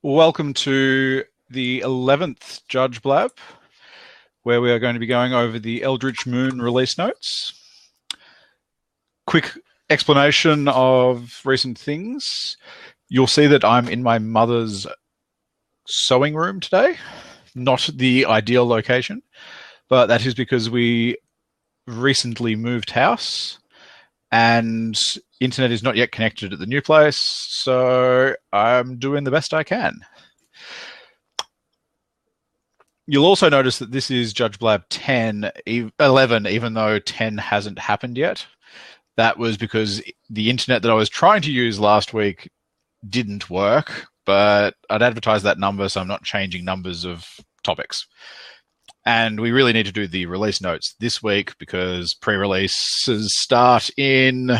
Welcome to the 11th Judge Blab, where we are going to be going over the Eldritch Moon release notes. Quick explanation of recent things. You'll see that I'm in my mother's sewing room today. Not the ideal location, but that is because we recently moved house and internet is not yet connected at the new place, so I'm doing the best I can. You'll also notice that this is Judge Blab 11, even though 10 hasn't happened yet. That was because the internet that I was trying to use last week didn't work, but I'd advertised that number, so I'm not changing numbers of topics. And we really need to do the release notes this week because pre-releases start in,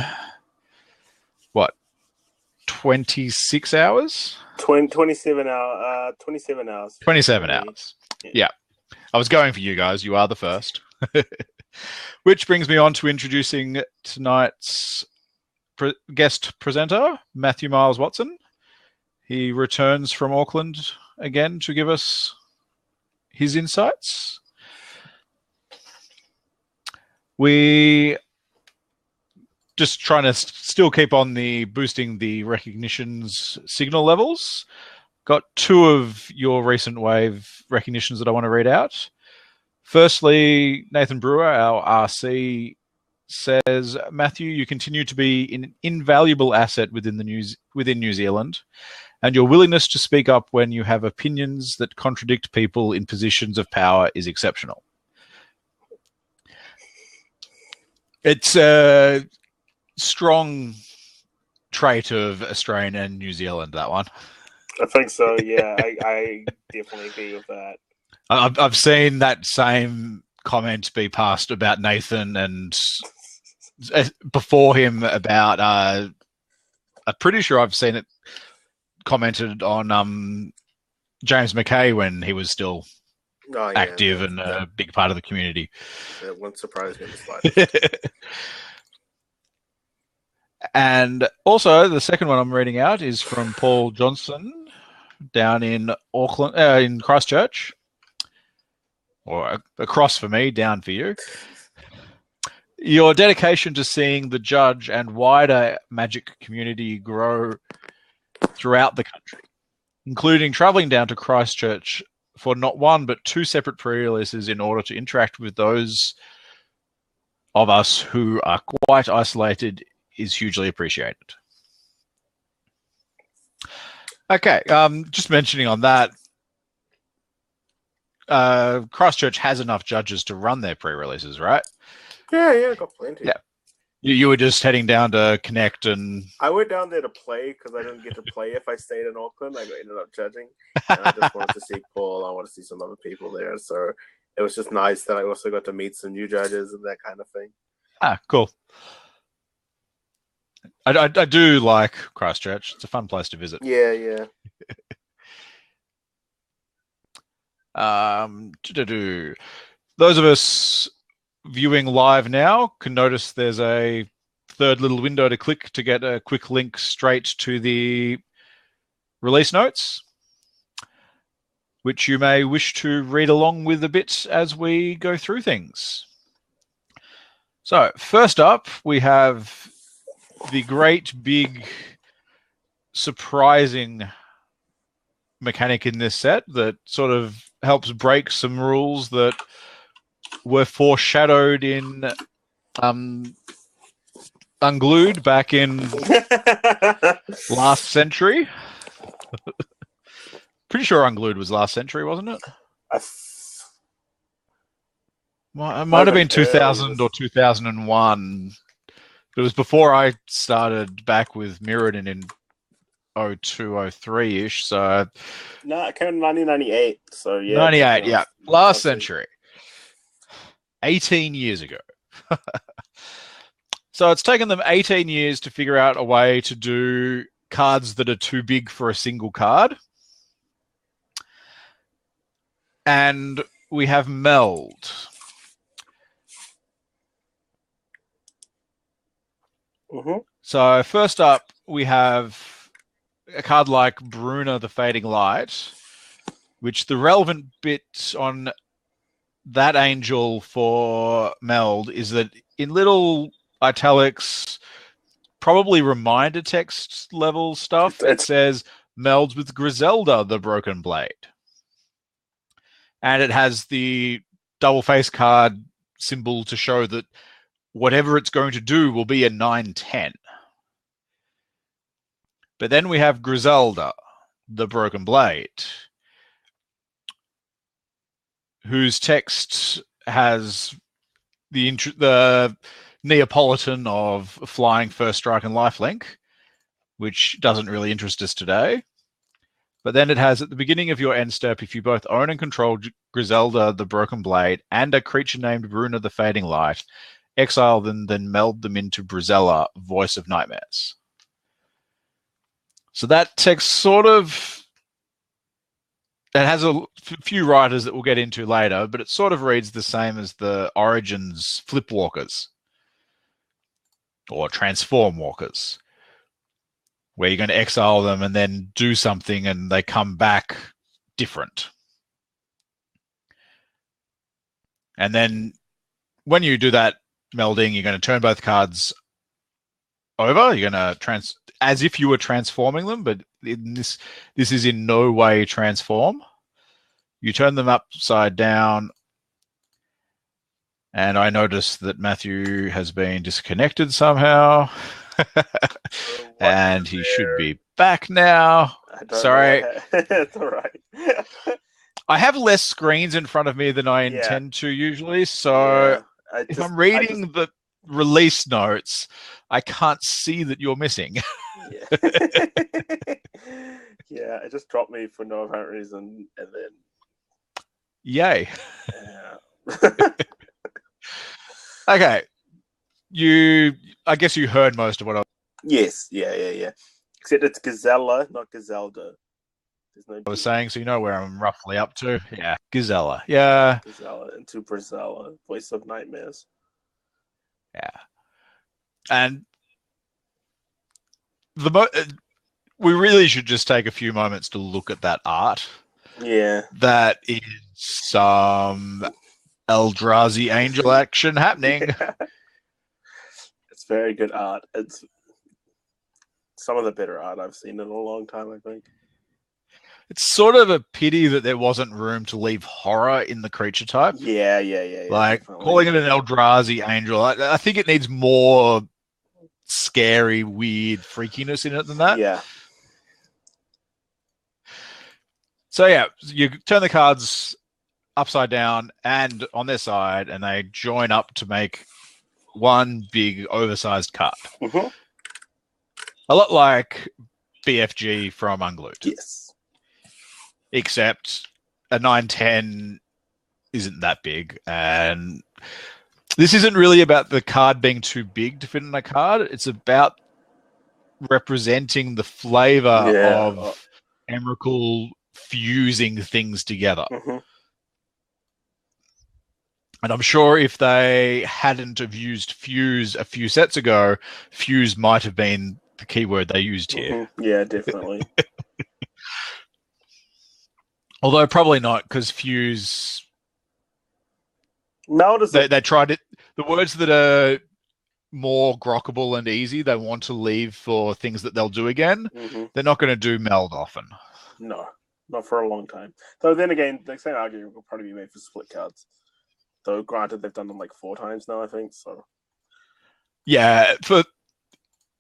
26 hours? 27 hours. 27 hours. Yeah. I was going for you guys. You are the first. Which brings me on to introducing tonight's guest presenter, Matthew Miles Watson. He returns from Auckland again to give us his insights. We just trying to still keep on the boosting the recognitions signal levels. Got two of your recent wave recognitions that I want to read out. Firstly, Nathan Brewer, our RC, says, Matthew, you continue to be an invaluable asset within New Zealand, and your willingness to speak up when you have opinions that contradict people in positions of power is exceptional. It's a strong trait of Australian and New Zealand, that one. I think so, yeah. I definitely agree with that. I've seen that same comment be passed about Nathan and before him about, I'm pretty sure I've seen it commented on James McKay when he was still active and a big part of the community. It wouldn't surprise me in the slightest. And also, the second one I'm reading out is from Paul Johnson down in Auckland, in Christchurch, or across for me, down for you. Your dedication to seeing the Judge and wider Magic community grow throughout the country, including travelling down to Christchurch for not one but two separate pre-releases in order to interact with those of us who are quite isolated, is hugely appreciated. Okay, just mentioning on that, Christchurch has enough judges to run their pre-releases, right? Yeah, got plenty. Yeah. You were just heading down to connect and... I went down there to play because I didn't get to play if I stayed in Auckland. I ended up judging. And I just wanted to see Paul. I want to see some other people there. So it was just nice that I also got to meet some new judges and that kind of thing. Ah, cool. I do like Christchurch. It's a fun place to visit. Yeah. Those of us viewing live now can notice there's a third little window to click to get a quick link straight to the release notes, which you may wish to read along with a bit as we go through things. So first up, we have the great big surprising mechanic in this set that sort of helps break some rules that were foreshadowed in Unglued back in last century. Pretty sure Unglued was last century, wasn't it? It might have been 2000 or 2001. It was before I started back with Mirrodin in 02, 03-ish, so... No, it came in 1998, so yeah. 98, yeah. Last century. 18 years ago. So it's taken them 18 years to figure out a way to do cards that are too big for a single card. And we have Meld. Mm-hmm. So first up, we have a card like Bruna the Fading Light, which the relevant bit on that angel for Meld is that in little italics, probably reminder text level stuff, it says melds with Griselda the Broken Blade. And it has the double face card symbol to show that whatever it's going to do will be a 9/10. But then we have Griselda, the Broken Blade, whose text has the Neapolitan of flying, first strike, and lifelink, which doesn't really interest us today. But then it has, at the beginning of your end step, if you both own and control Griselda, the Broken Blade, and a creature named Bruna, the Fading Light, exile them, then meld them into Brizella, Voice of Nightmares. So that text sort of, it has a few writers that we'll get into later, but it sort of reads the same as the Origins Flipwalkers or Transform Walkers, where you're going to exile them and then do something and they come back different. And then when you do that melding, you're going to turn both cards over. You're going to as if you were transforming them, but this is in no way transform. You turn them upside down, and I notice that Matthew has been disconnected somehow. And he should be back now. Sorry. It's all right. I have less screens in front of me than I intend to usually, so if I'm reading the release notes, I can't see that you're missing. Yeah, it just dropped me for no apparent reason, and then yay. Okay. I guess you heard most of what I was... Yes, yeah. Except it's Gazella, not Gazelda. There's no I was saying, so you know where I'm roughly up to. Yeah, Gazella. Yeah. Gazella into Brizella, Voice of Nightmares. Yeah. And we really should just take a few moments to look at that art. Yeah. That is some Eldrazi angel action happening. Yeah. It's very good art. It's some of the better art I've seen in a long time, I think. It's sort of a pity that there wasn't room to leave horror in the creature type. Yeah. Like, definitely. calling it an Eldrazi angel, I think it needs more scary, weird freakiness in it than that. Yeah. So, yeah, you turn the cards upside down and on their side, and they join up to make one big oversized card. Mm-hmm. A lot like BFG from Unglued. Yes. Except a 9/10 isn't that big, and this isn't really about the card being too big to fit in a card. It's about representing the flavor of Emrakul fusing things together. Mm-hmm. And I'm sure if they hadn't have used fuse a few sets ago, fuse might have been the keyword they used here. Mm-hmm. Yeah, definitely. Although probably not, because fuse... No, they tried it. The words that are more grokkable and easy, they want to leave for things that they'll do again. Mm-hmm. They're not going to do meld often. No, not for a long time. Though then again, the same argument will probably be made for split cards. Though granted, they've done them like 4 times now, I think. So yeah, for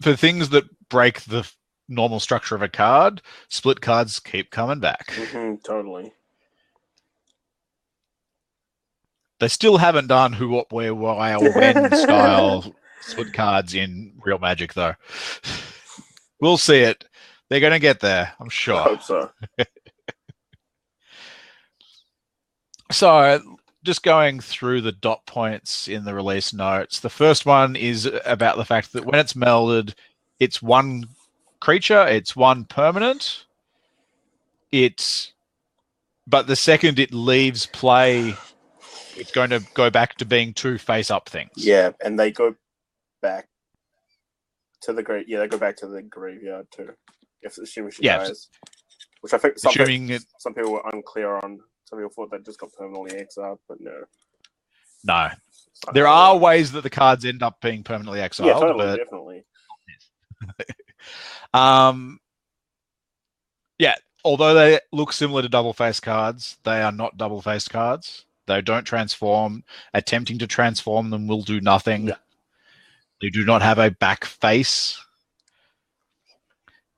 things that break the normal structure of a card, split cards keep coming back. Mm-hmm, totally. They still haven't done who, what, where, why, or when style split cards in Real Magic, though. We'll see it. They're going to get there, I'm sure. I hope so. So, just going through the dot points in the release notes, the first one is about the fact that when it's melded, it's one creature, it's one permanent. But the second it leaves play, it's going to go back to being 2 face-up things. Yeah, and they go back to the they go back to the graveyard too. If assuming she Yeah. dies, which I think Assuming some people were unclear on. Some people thought that just got permanently exiled, but no. No. There are ways that the cards end up being permanently exiled. Yeah, totally, but definitely. Yeah, although they look similar to double-faced cards, they are not double-faced cards. They don't transform. Attempting to transform them will do nothing. Yeah. They do not have a back face.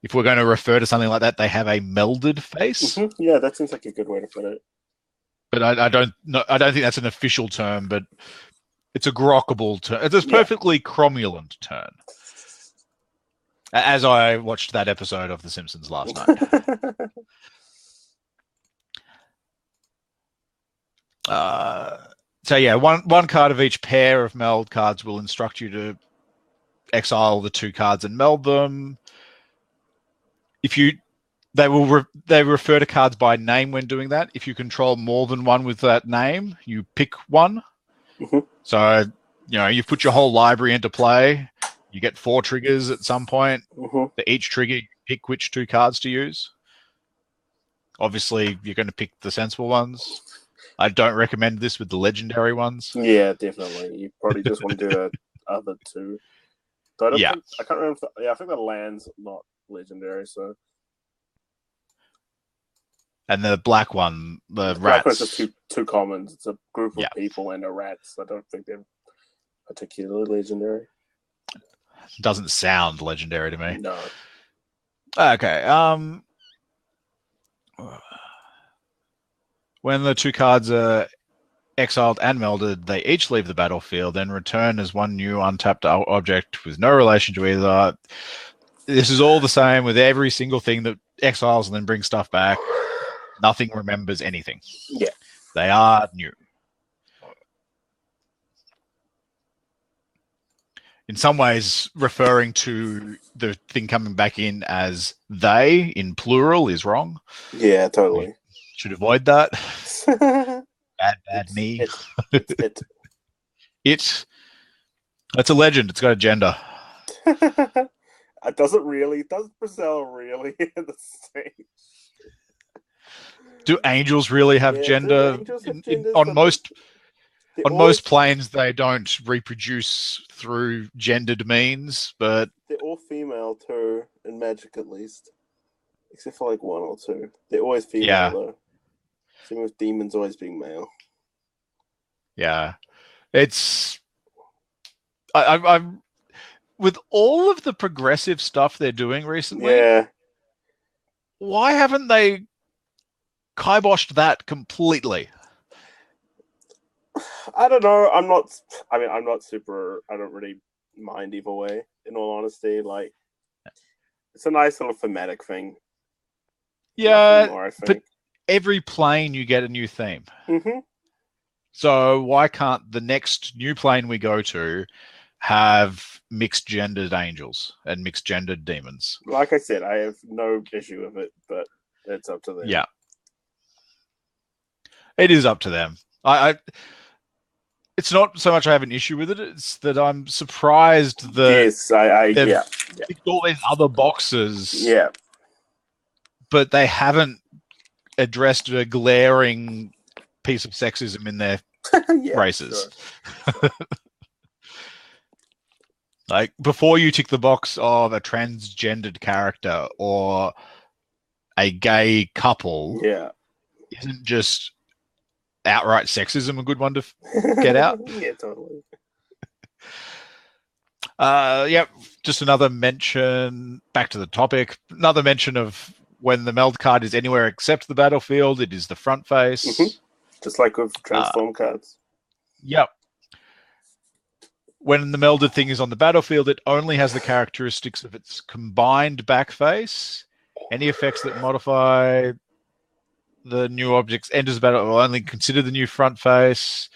If we're going to refer to something like that, they have a melded face. Mm-hmm. Yeah, that seems like a good way to put it. But I don't think that's an official term, but it's a grokkable term. It's a perfectly cromulent term. As I watched that episode of The Simpsons last night. So yeah, one card of each pair of meld cards will instruct you to exile the 2 cards and meld them. They refer to cards by name when doing that. If you control more than one with that name, you pick one. Mm-hmm. So you put your whole library into play. You get 4 triggers at some point. Mm-hmm. For each trigger, you pick which 2 cards to use. Obviously, you're going to pick the sensible ones. I don't recommend this with the legendary ones. Yeah, definitely. You probably just want to do the other 2. So I can't remember. I think the land's not legendary. So. And the black one, the black rats. One's just two commons. It's a group of people and a rats. I don't think they're particularly legendary. Doesn't sound legendary to me. No. Okay. When the 2 cards are exiled and melded, they each leave the battlefield, then return as one new untapped object with no relation to either. This is all the same with every single thing that exiles and then brings stuff back. Nothing remembers anything. Yeah. They are new. In some ways, referring to the thing coming back in as they in plural is wrong. Yeah, totally. You should avoid that. bad me. It. It's a legend. It's got a gender. It doesn't really. Does Brazil really in the same? Do angels really have gender? On most planes, they don't reproduce through gendered means, but they're all female too, in Magic at least, except for like 1 or 2. They're always female though. Same with demons always being male. Yeah, it's I'm with all of the progressive stuff they're doing recently. Yeah, why haven't they kiboshed that completely? I don't know. I'm not super. I don't really mind either way. In all honesty, like it's a nice little thematic thing. Yeah, more, but every plane you get a new theme. Mm-hmm. So why can't the next new plane we go to have mixed gendered angels and mixed gendered demons? Like I said, I have no issue with it, but it's up to them. Yeah, it is up to them. It's not so much I have an issue with it; it's that I'm surprised that they've ticked all these other boxes. Yeah, but they haven't addressed a glaring piece of sexism in their races. Sure. Like before you tick the box of a transgendered character or a gay couple, isn't just outright sexism a good one to get out? Yeah, totally. Just another mention, back to the topic, another mention of when the meld card is anywhere except the battlefield, it is the front face. Mm-hmm. Just like with transform cards. Yep. When the melded thing is on the battlefield, it only has the characteristics of its combined back face. Any effects that modify the new objects enters the battle will only consider the new front face.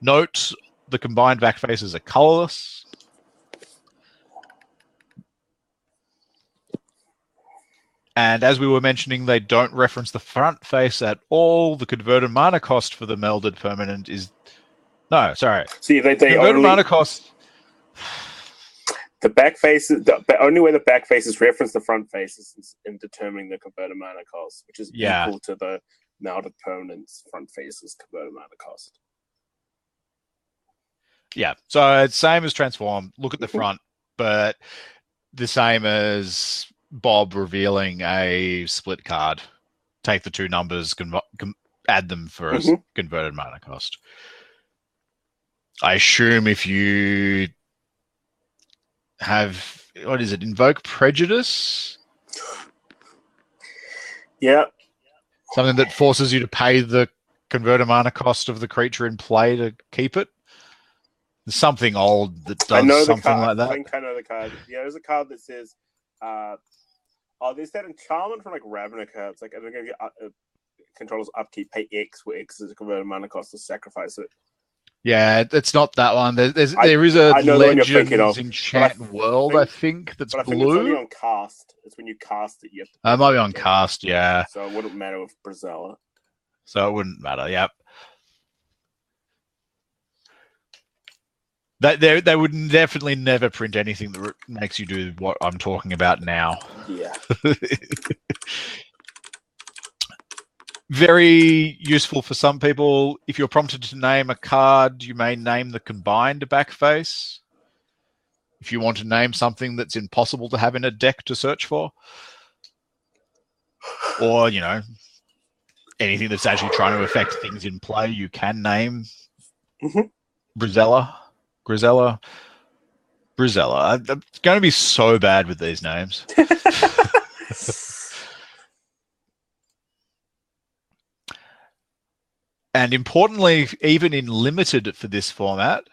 Note the combined back faces are colorless. And as we were mentioning, they don't reference the front face at all. The converted mana cost for the melded permanent is... No, sorry. See, they converted only... mana cost... The back face, the only way the back faces reference the front faces is in determining the converted mana cost, which is equal to the melded permanent's front faces converted mana cost. Yeah, so it's same as transform. Look at the front, but the same as Bob revealing a split card. Take the two numbers, add them for a converted mana cost. I assume if you have, what is it, invoke prejudice? Yeah. Something that forces you to pay the converted mana cost of the creature in play to keep it. There's something old that does something like that. I think I know the card. Yeah, there's a card that says, there's that enchantment from like Ravnica. It's like, I'm going to get controllers upkeep, pay X, where X is a converted mana cost to sacrifice it. Yeah, it's not that one. There is a Legends Enchant World, I think, that's blue. I think it's only on cast. It's when you cast it, you have to. It might be on cast, yeah. So it wouldn't matter with Brazella. So it wouldn't matter, yep. They would definitely never print anything that makes you do what I'm talking about now. Yeah. Very useful for some people. If you're prompted to name a card, you may name the combined back face. If you want to name something that's impossible to have in a deck to search for. Or, you know, anything that's actually trying to affect things in play, you can name Brazella. I'm going to be so bad with these names. And importantly, even in limited for this format,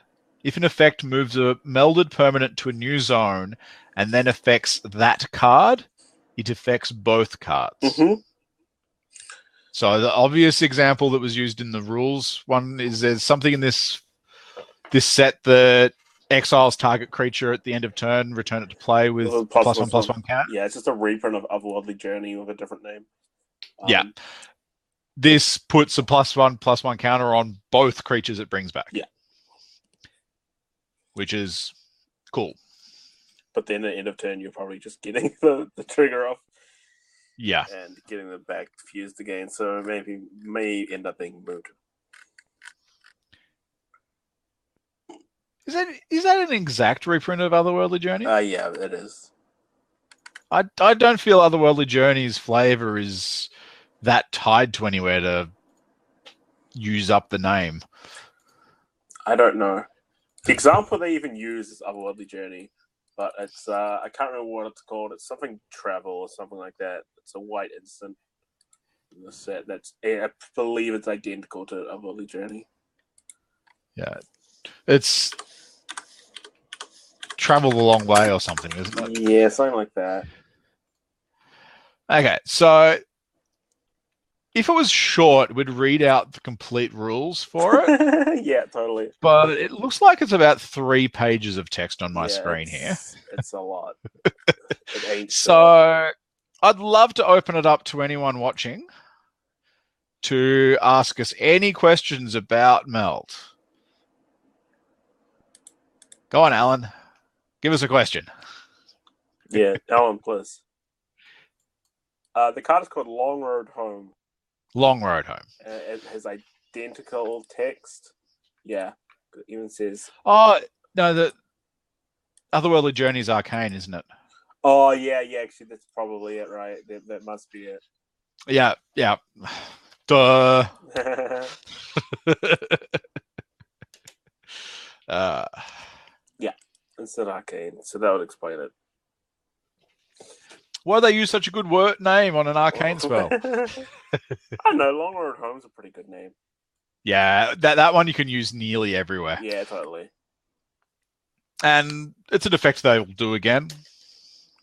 if an effect moves a melded permanent to a new zone and then affects that card, it affects both cards. So the obvious example that was used in the rules one is there's something in this set that exiles target creature at the end of turn, return it to play with +1/+1 count. Yeah, it's just a reprint of Otherworldly Journey with a different name. Yeah. This puts a +1/+1 counter on both creatures it brings back. Yeah. Which is cool. But then at the end of turn, you're probably just getting the trigger off. Yeah. And getting them back fused again. So may end up being moved. Is that an exact reprint of Otherworldly Journey? Yeah, it is. I don't feel Otherworldly Journey's flavor is that tied to anywhere to use up the name. I don't know. The example they even use is Otherworldly Journey, but it's I can't remember what it's called. It's something travel or something like that. It's a white instant in the set. I believe it's identical to Otherworldly Journey. Yeah, it's travel a long way or something, isn't it? Yeah, something like that. Okay, so if it was short, we'd read out the complete rules for it. Yeah, totally. But it looks like it's about 3 pages of text on my screen here. It's a lot. It ain't so I'd love to open it up to anyone watching to ask us any questions about Meld. Go on, Alan. Give us a question. Yeah, Alan, please. The card is called Long Road Home. Long Road Home. It has identical text. Yeah. It even says... Oh, no, the Otherworldly Journey is arcane, isn't it? Oh, yeah, actually, that's probably it, right? That must be it. Yeah. Duh. Yeah, it's an arcane, so that would explain it. Why they use such a good name on an arcane spell? I don't know. Long Road Home's a pretty good name. Yeah, that one you can use nearly everywhere. Yeah, totally. And it's an effect they will do again.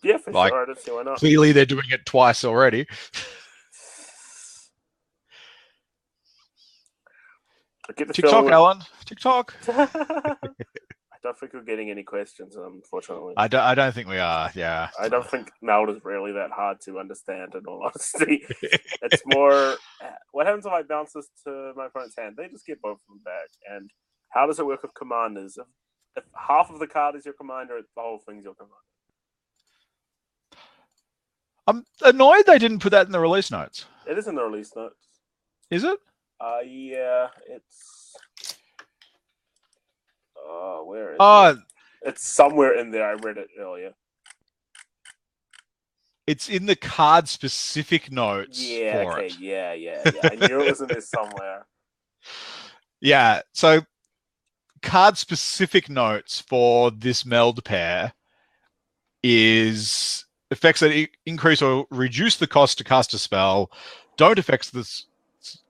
Yeah, for sure. I don't see why not. Clearly, they're doing it twice already. TikTok, Alan. TikTok. I don't think we're getting any questions, unfortunately. I don't think we are, yeah. I don't think Meld is really that hard to understand, in all honesty. It's more, what happens if I bounce this to my opponent's hand? They just get both of them back. And how does it work with commanders? if half of the card is your commander, the whole thing's your commander. I'm annoyed they didn't put that in the release notes. It is in the release notes. Is it? Yeah, it's. Where is it? It's somewhere in there. I read it earlier. It's in the card-specific notes for it. Yeah. I knew it was in there somewhere. Yeah, so card-specific notes for this Meld pair is effects that increase or reduce the cost to cast a spell don't affect the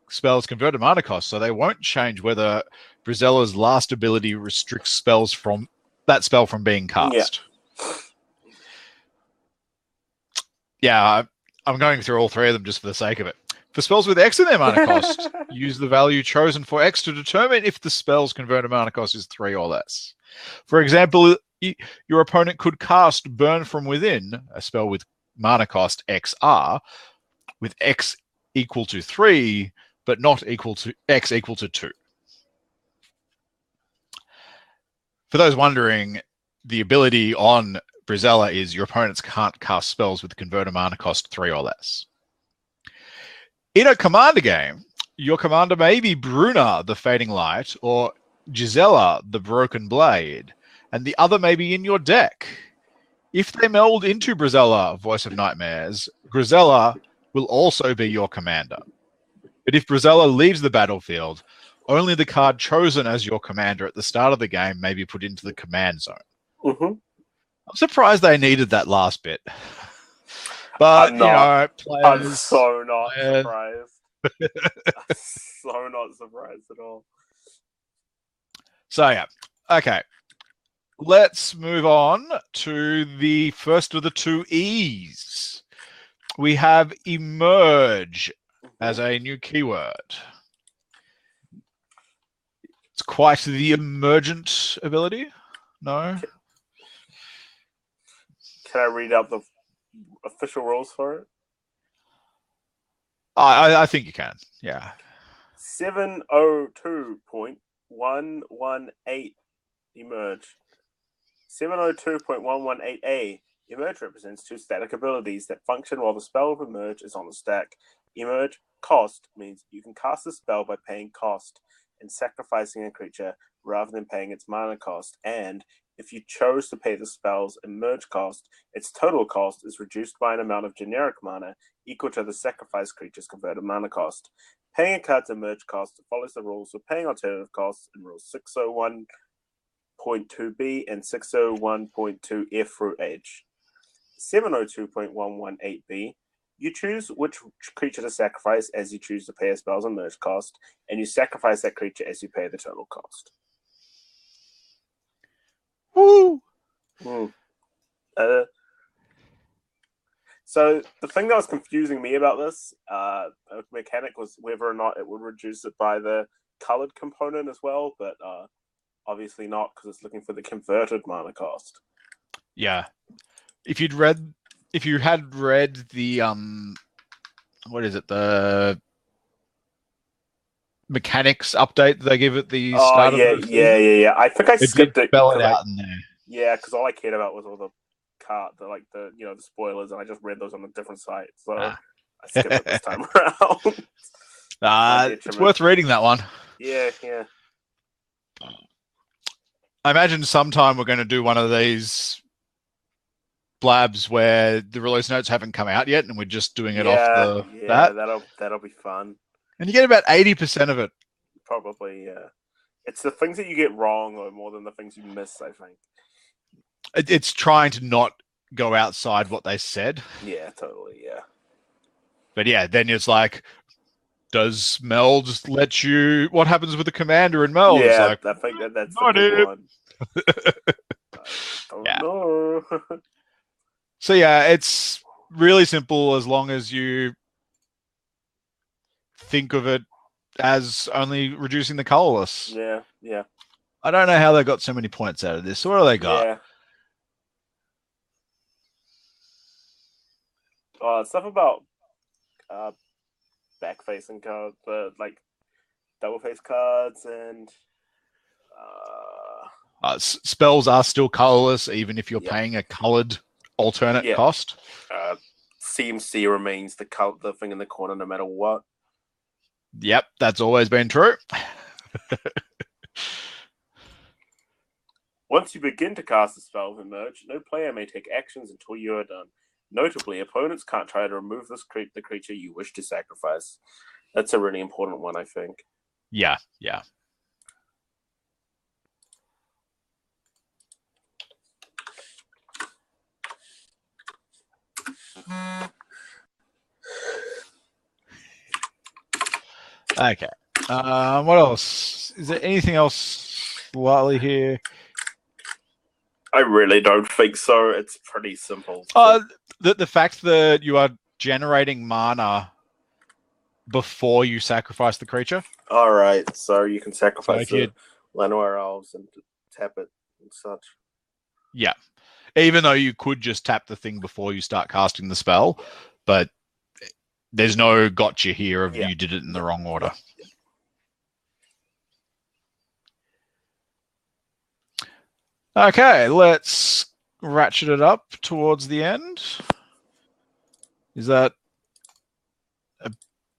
spell's converted mana cost, so they won't change whether Brizella's last ability restricts spells from that spell from being cast. Yeah, I'm going through all three of them just for the sake of it. For spells with X in their mana cost, use the value chosen for X to determine if the spell's converted mana cost is 3 or less. For example, your opponent could cast Burn from Within, a spell with mana cost XR, with X equal to 3, but not equal to X equal to 2. For those wondering, the ability on Brizella is your opponents can't cast spells with converted mana cost 3 or less. In a commander game, your commander may be Bruna, the Fading Light, or Gisela, the Broken Blade, and the other may be in your deck. If they meld into Brizella, Voice of Nightmares, Grizella will also be your commander. But if Brizella leaves the battlefield, only the card chosen as your commander at the start of the game may be put into the command zone. Mm-hmm. I'm surprised they needed that last bit. But, players... I'm so not surprised. I'm so not surprised at all. So, yeah. Okay. Let's move on to the first of the two E's. We have Emerge as a new keyword. It's quite the emergent ability. No? Can I read out the official rules for it? I think you can. Yeah. 702.118 Emerge. 702.118A. Emerge represents two static abilities that function while the spell of Emerge is on the stack. Emerge cost means you can cast a spell by paying cost and sacrificing a creature rather than paying its mana cost, and if you chose to pay the spell's Emerge cost, its total cost is reduced by an amount of generic mana equal to the sacrificed creature's converted mana cost. Paying a card's Emerge cost follows the rules of paying alternative costs in Rules 601.2b and 601.2f through H. 702.118b. You choose which creature to sacrifice as you choose to pay a spell's Emerge cost, and you sacrifice that creature as you pay the total cost. Woo! So the thing that was confusing me about this mechanic was whether or not it would reduce it by the colored component as well, but obviously not, because it's looking for the converted mana cost. Yeah. If you had read the what is it, the mechanics update they give at the start of the season? Yeah. I think I skipped it. Spell it out in there. Yeah, because all I cared about was all the the spoilers, and I just read those on a different site, so I skipped it this time around. It's worth reading that one. Yeah. I imagine sometime we're going to do one of these blabs where the release notes haven't come out yet, and we're just doing it off that. That'll be fun. And you get about 80% of it. Probably, yeah. It's the things that you get wrong, or more than the things you miss, I think. It's trying to not go outside what they said. Yeah, totally, yeah. But yeah, then it's like, does Meld let you... What happens with the commander in Meld? Yeah, like, I think that's the big one. I don't know. So yeah, it's really simple as long as you think of it as only reducing the colorless. Yeah. I don't know how they got so many points out of this. What do they got? Yeah. Stuff about back-facing cards, like double-face cards, and Spells are still colorless, even if you're paying a colored alternate cost. CMC remains the thing in the corner no matter what. Yep, that's always been true. Once you begin to cast a spell with Emerge, no player may take actions until you are done. Notably, opponents can't try to remove the creature you wish to sacrifice. That's a really important one, I think. Yeah. Okay. What else? Is there anything else slightly here? I really don't think so. It's pretty simple. The fact that you are generating mana before you sacrifice the creature. All right, so you can sacrifice the Llanowar Elves and tap it and such. Yeah. Even though you could just tap the thing before you start casting the spell, but there's no gotcha here of you did it in the wrong order. Okay, let's ratchet it up towards the end. Is that a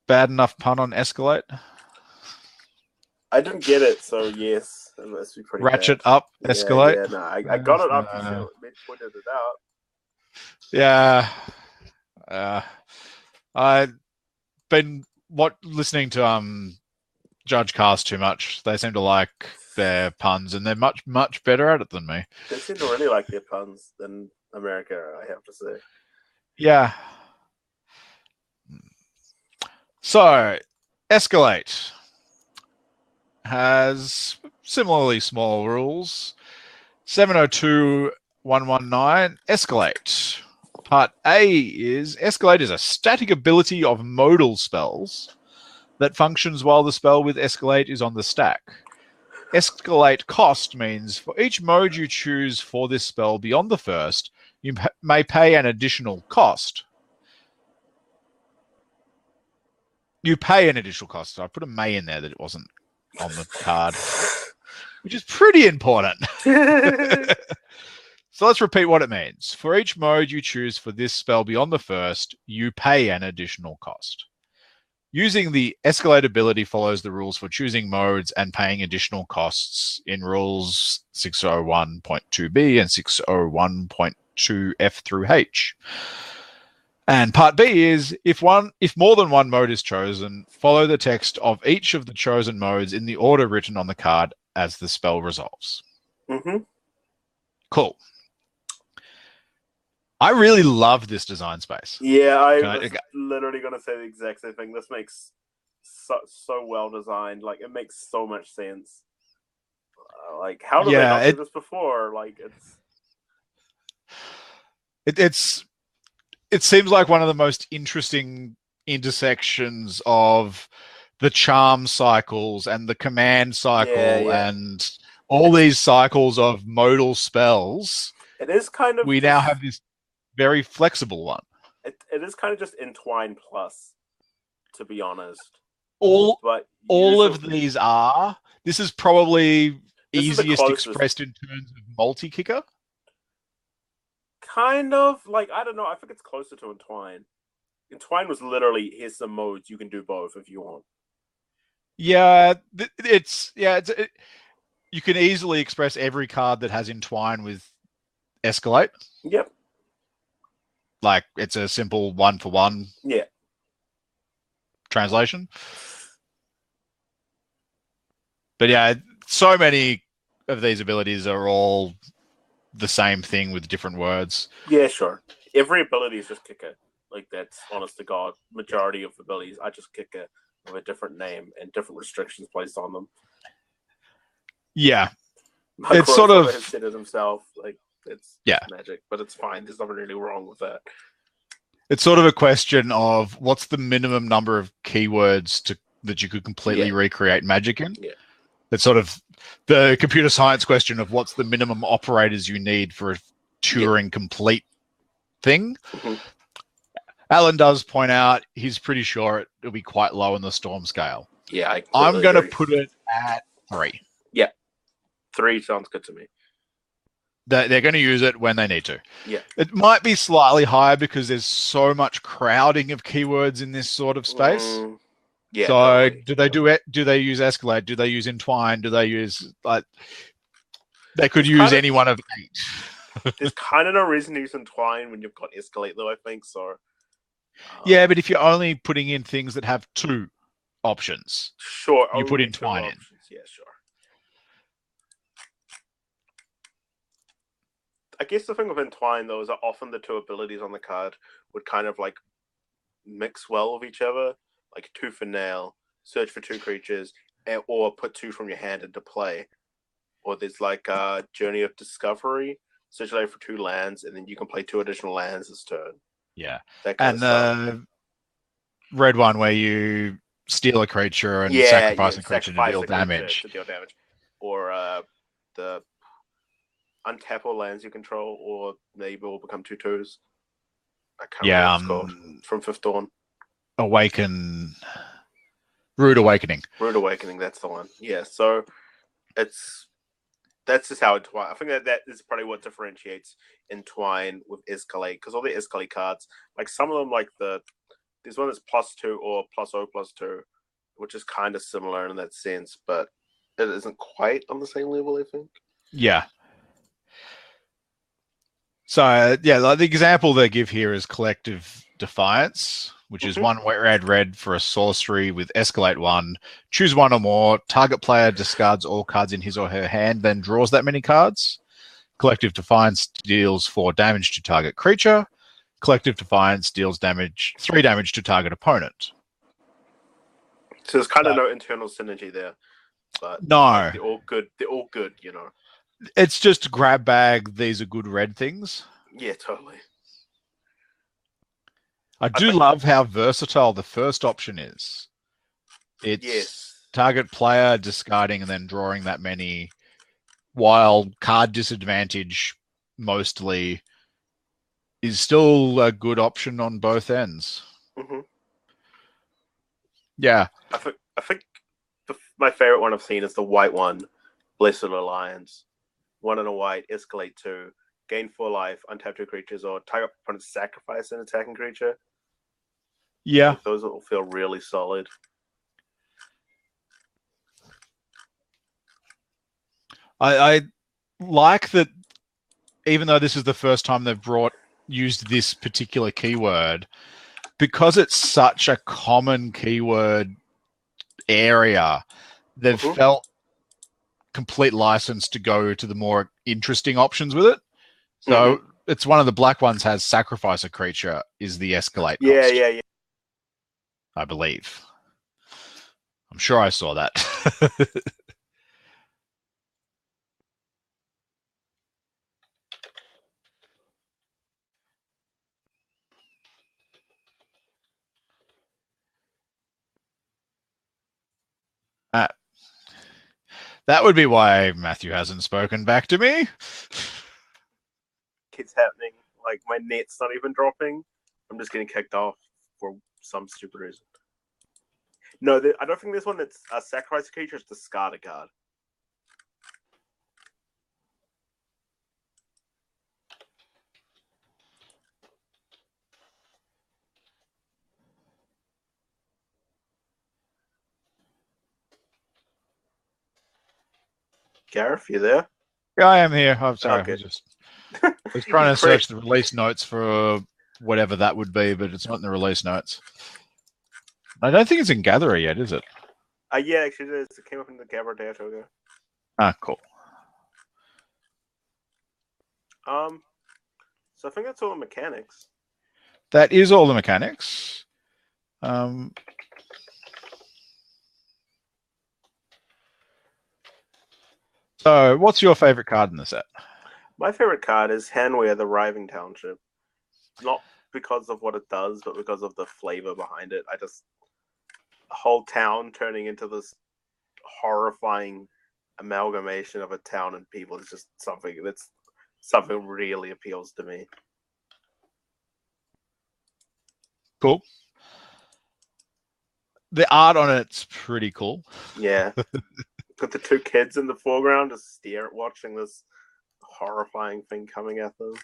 bad enough pun on Escalate? I didn't get it, so yes. It must be pretty ratchet bad. up, Escalate? Yeah, no, I got it after you pointed it out. Yeah. I've been listening to Judge Cast too much. They seem to like their puns, and they're much better at it than me. They seem to really like their puns than America, I have to say. Yeah. So, Escalate has similarly small rules. 702.119, Escalate. Part A is Escalate is a static ability of modal spells that functions while the spell with Escalate is on the stack. Escalate cost means for each mode you choose for this spell beyond the first, you may pay an additional cost. You pay an additional cost. So I put a may in there that it wasn't on the card, which is pretty important. So let's repeat what it means. For each mode you choose for this spell beyond the first, you pay an additional cost. Using the Escalate ability follows the rules for choosing modes and paying additional costs in rules 601.2b and 601.2f through h. And part B is if more than one mode is chosen, follow the text of each of the chosen modes in the order written on the card as the spell resolves. Mm-hmm. Cool. I really love this design space. Yeah, I was literally going to say the exact same thing. This makes so well designed. Like, it makes so much sense. Like, how did they not do this before? Like, it seems like one of the most interesting intersections of the charm cycles and the command cycle and all these cycles of modal spells. It is kind of... We now have this very flexible one. It is kind of just Entwine Plus, to be honest. All of these are... This is probably easiest expressed in terms of multi-kicker. Kind of. Like, I don't know. I think it's closer to Entwine. Entwine was literally, here's some modes. You can do both if you want. Yeah, you can easily express every card that has Entwine with Escalate. Yep. Like, it's a simple one-for-one translation. But yeah, so many of these abilities are all the same thing with different words. Yeah, sure. Every ability is just kicker. Like, that's honest to God. Majority of abilities are just kicker with a different name and different restrictions placed on them. Yeah. It's sort of has said it himself. Like, it's magic, but it's fine. There's nothing really wrong with that. It's sort of a question of what's the minimum number of keywords that you could completely recreate magic in. Yeah. It's sort of the computer science question of what's the minimum operators you need for a Turing complete thing. Mm-hmm. Alan does point out he's pretty sure it'll be quite low in the storm scale. Yeah, I'm going to put it at 3. Yeah. 3 sounds good to me. They're going to use it when they need to. Yeah. It might be slightly higher because there's so much crowding of keywords in this sort of space. Yeah. So Totally. do they do it? Do they use Escalate? Do they use Entwine? Do they use like? They could use any one of 8. There's kind of no reason to use Entwine when you've got Escalate, though. I think so. Yeah, but if you're only putting in things that have 2 options, sure, you put Entwine in. Yeah, sure. I guess the thing with Entwine, though, is that often the 2 abilities on the card would kind of like mix well with each other. Like Tooth and Nail, search for 2 creatures, or put 2 from your hand into play. Or there's like Journey of Discovery, circulate for 2 lands, and then you can play 2 additional lands this turn. Yeah. And the red one where you steal a creature and sacrifice a creature to deal damage. Or the untap all lands you control, or they will become 2/2s. I can't remember what it's called. From Fifth Dawn. Rude Awakening. Rude Awakening, that's the one. Yeah, so that's just how Entwine. I think that is probably what differentiates Entwine with Escalate, because all the Escalate cards, like some of them, like there's one that's +2 or +0/+2, which is kind of similar in that sense, but it isn't quite on the same level, I think. Yeah. So yeah, like the example they give here is Collective Defiance, which is 1 red for a sorcery with Escalate 1. Choose 1 or more. Target player discards all cards in his or her hand, then draws that many cards. Collective Defiance deals 4 damage to target creature. Collective Defiance deals 3 damage to target opponent. So there's kind of no internal synergy there. But no. Like, they're all good, you know. It's just grab bag, these are good red things. Yeah, totally. I think love how versatile the first option is. It's target player discarding and then drawing that many, while card disadvantage mostly is still a good option on both ends. Mm-hmm. Yeah. I think my favorite one I've seen is the white one, Blessed Alliance. 1 and a white, Escalate 2, gain 4 life, untap 2 creatures, or target opponent sacrifice an attacking creature. Yeah. Like, those will feel really solid. I like that, even though this is the first time they've used this particular keyword, because it's such a common keyword area, they've felt complete license to go to the more interesting options with it. So it's one of the black ones has sacrifice a creature is the Escalate cost. Yeah. I believe. I'm sure I saw that. That would be why Matthew hasn't spoken back to me. Keeps happening. Like, my net's not even dropping. I'm just getting kicked off for some stupid reason. No, I don't think there's one that's a sacrifice creature, it's discard a card. Gareth, you there? Yeah, I am here. I'm sorry. Okay. I was trying to search the release notes for whatever that would be, but it's not in the release notes. I don't think it's in Gatherer yet, is it? Yeah, actually it is. It came up in the Gatherer day or two ago. Ah, cool. So I think that's all the mechanics. That is all the mechanics. So, what's your favorite card in the set? My favorite card is Hanweir, the Riving Township. Not because of what it does, but because of the flavor behind it. A whole town turning into this horrifying amalgamation of a town and people is just something really appeals to me. Cool. The art on it's pretty cool. Yeah. Got the two kids in the foreground just watching this horrifying thing coming at them.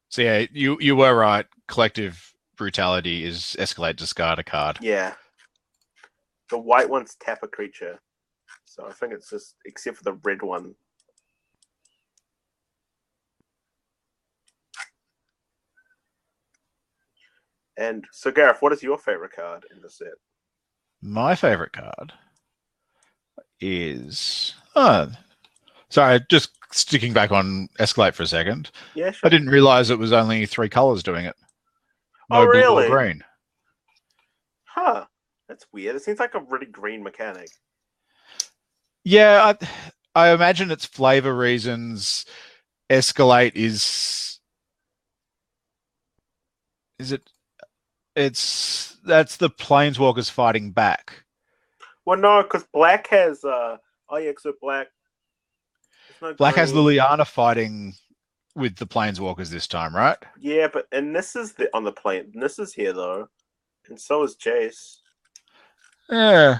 So yeah, you were right. Collective brutality is escalate, discard a card. Yeah. The white ones tap a creature. So I think it's just, except for the red one. And so, Gareth, what is your favorite card in the set? My favorite card is... sorry, just sticking back on Escalate for a second. Yeah, sure. I didn't realize it was only 3 colors doing it. No really? blue or green. Huh. That's weird. It seems like a really green mechanic. Yeah, I imagine it's flavor reasons. Escalate is it? That's the planeswalkers fighting back. Well, no, because black has so black. No Black has green. Liliana fighting with the planeswalkers this time, right? Yeah, and this is on the plane. This is here though, and so is Jace. Yeah.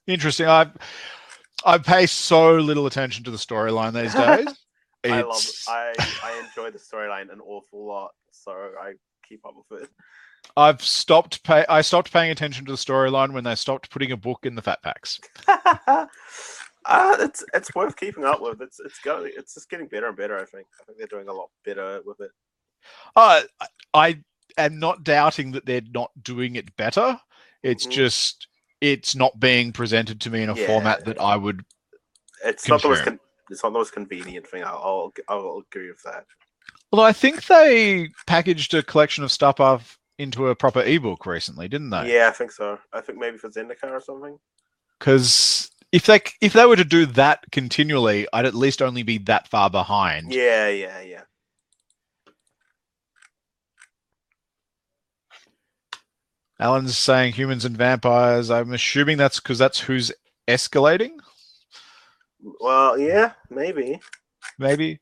Interesting. I pay so little attention to the storyline these days. I enjoy the storyline an awful lot, so I keep up with it. I stopped paying attention to the storyline when they stopped putting a book in the fat packs. It's worth keeping up with. It's just getting better and better. I think they're doing a lot better with it. I am not doubting that they're not doing it better. It's just it's not being presented to me in a format that I would. It's not the most convenient thing. I'll agree with that. Although I think they packaged a collection of stuff into a proper ebook recently, didn't they? Yeah, I think so. I think maybe for Zendikar or something. Because if they were to do that continually, I'd at least only be that far behind. Yeah. Alan's saying humans and vampires. I'm assuming that's because that's who's escalating. Well, yeah, maybe. Maybe.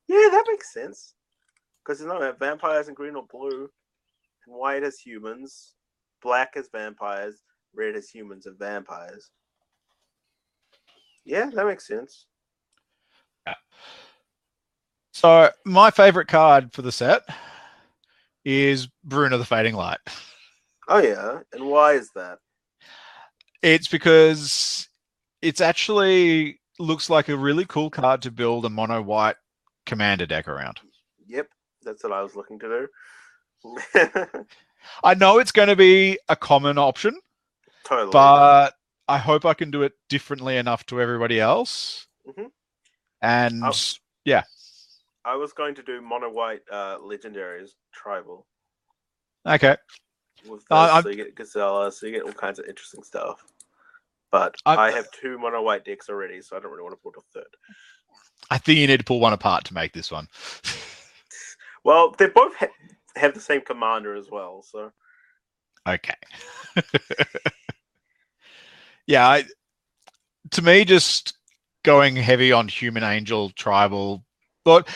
Yeah, that makes sense. Because there's no vampires in green or blue, and white as humans, black as vampires, red as humans and vampires. Yeah, that makes sense. Yeah. So my favorite card for the set is Bruna the Fading Light. Oh yeah, and why is that? It's because it's actually looks like a really cool card to build a mono white commander deck around. Yep, that's what I was looking to do. I know it's going to be a common option, totally, but I hope I can do it differently enough to everybody else. And yeah, I was going to do mono white legendaries tribal. Okay. With this, so you get Gazella, so you get all kinds of interesting stuff. But I have 2 mono white decks already, so I don't really want to put a third. I think you need to pull one apart to make this one. Well, they both have the same commander as well, so. Okay. Yeah, to me, just going heavy on human angel tribal, but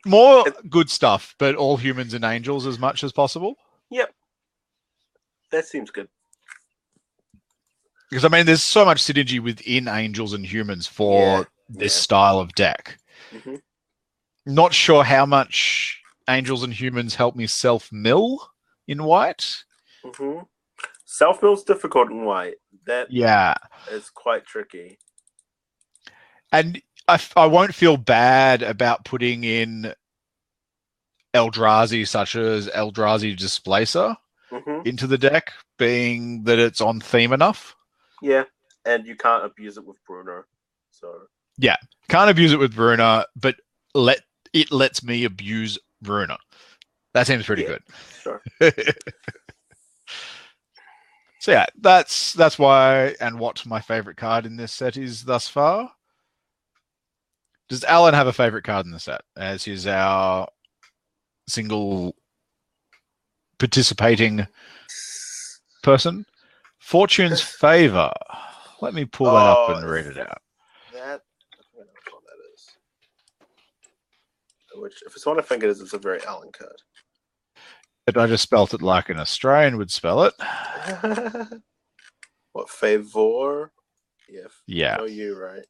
more good stuff, but all humans and angels as much as possible. Yep. That seems good. Because, I mean, there's so much synergy within angels and humans for this style of deck. Not sure how much angels and humans help me self-mill in white. Self-mill's difficult in white. That is quite tricky. And I won't feel bad about putting in Eldrazi, such as Eldrazi Displacer, into the deck, being that it's on theme enough. Yeah, and you can't abuse it with Bruna. So yeah, can't abuse it with Bruna, but it lets me abuse Bruna. That seems pretty good. Sure. So yeah, that's why and what my favorite card in this set is thus far. Does Alan have a favorite card in the set, as he's our single participating person? Fortune's Favor. Let me pull that up and read it out. I don't know what that is. Which, if it's what I think it is, it's a very Alan card. I just spelt it like an Australian would spell it. What, favor? Yeah. Yeah. No, you right.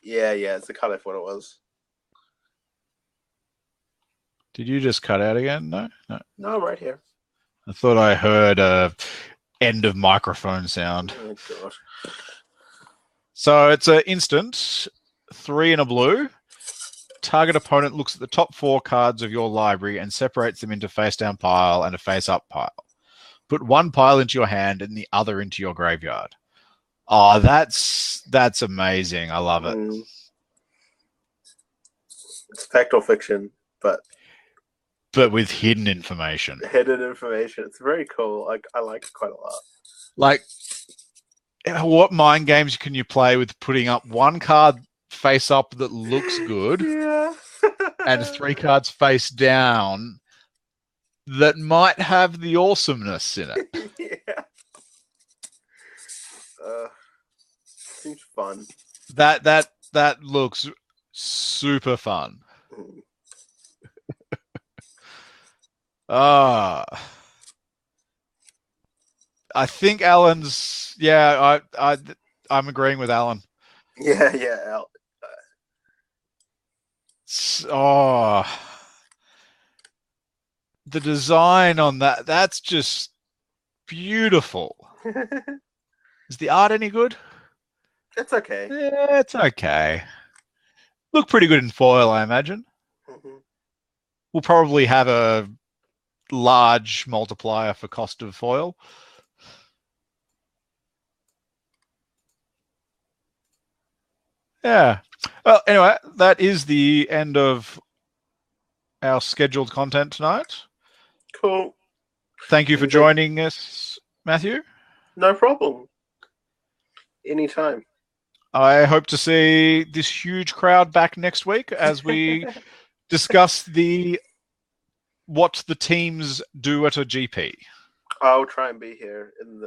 Yeah, it's the cut. I thought it was. Did you just cut out again? No. No, I'm right here. I thought I heard a end of microphone sound. Oh gosh. So it's an instant, 3 in a blue. Target opponent looks at the top 4 cards of your library and separates them into face down pile and a face up pile. Put 1 pile into your hand and the other into your graveyard. Oh, that's amazing. I love it. It's fact or fiction, but with hidden information. Hidden information. It's very cool. I like it quite a lot. Like, what mind games can you play with putting up 1 card face up that looks good, and 3 cards face down that might have the awesomeness in it? Yeah. Seems fun. That looks super fun. I think Alan's. Yeah, I'm agreeing with Alan. Yeah. The design on that's just beautiful. Is the art any good? It's okay. Yeah, it's okay. Look pretty good in foil, I imagine. We'll probably have a large multiplier for cost of foil. Yeah. Well, anyway, that is the end of our scheduled content tonight. Cool. Thank you for joining us, Matthew. No problem. Anytime. I hope to see this huge crowd back next week as we discuss what the teams do at a GP. I'll try and be here in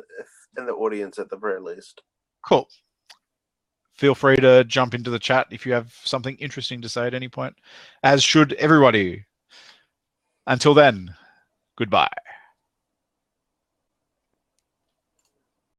the audience at the very least. Cool. Feel free to jump into the chat if you have something interesting to say at any point, as should everybody. Until then, goodbye.